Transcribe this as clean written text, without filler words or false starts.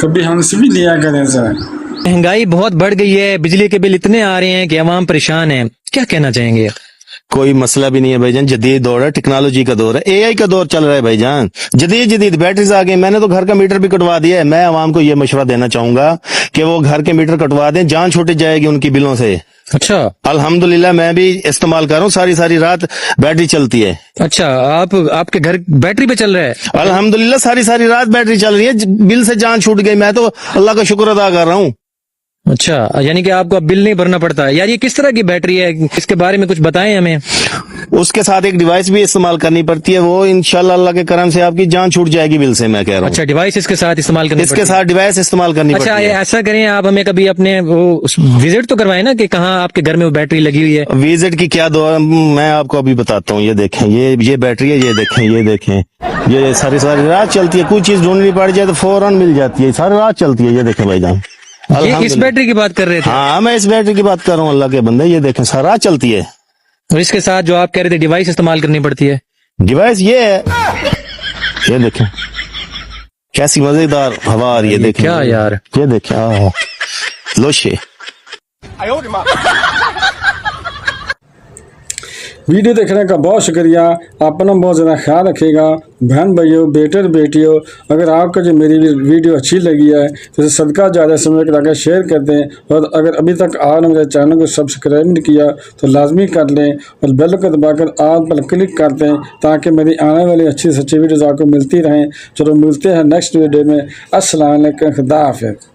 कभी हमसे भी लिया करें सर। महंगाई बहुत बढ़ गई है, बिजली के बिल इतने आ रहे हैं कि अवाम परेशान है, क्या कहना चाहेंगे? कोई मसला भी नहीं है भाईजान, जदीद दौर है, टेक्नोलॉजी का दौर है, एआई का दौर चल रहा है भाईजान। जदीद बैटरीज आ गई। मैंने तो घर का मीटर भी कटवा दिया है। मैं आवाम को ये मशवरा देना चाहूंगा कि वो घर के मीटर कटवा दें, जान छूट जाएगी उनकी बिलों से। अच्छा, अल्हम्दुलिल्लाह मैं भी इस्तेमाल कर रहा हूँ, सारी सारी रात बैटरी चलती है। अच्छा, आपके घर बैटरी पे चल रहा है? अल्हम्दुलिल्लाह सारी सारी रात बैटरी चल रही है, बिल से जान छूट गई। मैं तो अल्लाह का शुक्र अदा कर रहा हूँ। अच्छा, यानी कि आपको अब बिल नहीं भरना पड़ता। यार ये किस तरह की बैटरी है, इसके बारे में कुछ बताएं हमें। उसके साथ एक डिवाइस भी इस्तेमाल करनी पड़ती है, वो इंशाल्लाह अल्लाह के करम से आपकी जान छूट जाएगी बिल से, मैं कह रहा हूँ। अच्छा, डिवाइस इसके साथ इस्तेमाल करनी इसके पड़ती साथ डिवाइस इस्तेमाल करनी है। अच्छा, पड़ती है। ऐसा करें, आप हमें कभी अपने वो विजिट तो करवाएं ना कि कहाँ आपके घर में वो बैटरी लगी हुई है। विजिट की क्या दो, मैं आपको अभी बताता हूँ। ये देखें, ये बैटरी है, ये देखें, ये सारी सारी रात चलती है। कोई चीज ढूंढनी पड़ जाए तो फौरन मिल जाती है, सारी रात चलती है। ये देखें भाईजान, ये इस बैटरी की बात कर रहे थे? हाँ, मैं इस बैटरी की बात कर रहा हूँ, अल्लाह के बंदे। ये देखें, सारी रात चलती है। और इसके साथ जो आप कह रहे थे डिवाइस इस्तेमाल करनी पड़ती है, डिवाइस ये है, ये देखें कैसी मजेदार हवा आ रही है। देखें क्या यार, ये देखें, लोशे। वीडियो देखने का बहुत शुक्रिया। अपना बहुत ज़्यादा ख्याल रखिएगा। बहन भाइयों, बेटे और बेटियों, अगर आपको जो मेरी वीडियो अच्छी लगी है तो इसे सदका ज़्यादा समय लाकर शेयर कर दें। और अगर अभी तक आपने मेरे चैनल को सब्सक्राइब नहीं किया तो लाजमी कर लें और बेल को दबाकर ऑल पर क्लिक कर दें ताकि मेरी आने वाली अच्छी से अच्छी वीडियोज़ आपको मिलती रहें। चलो मिलते हैं नेक्स्ट वीडियो में। अस्सलाम वालेकुम, खुदा हाफिज़।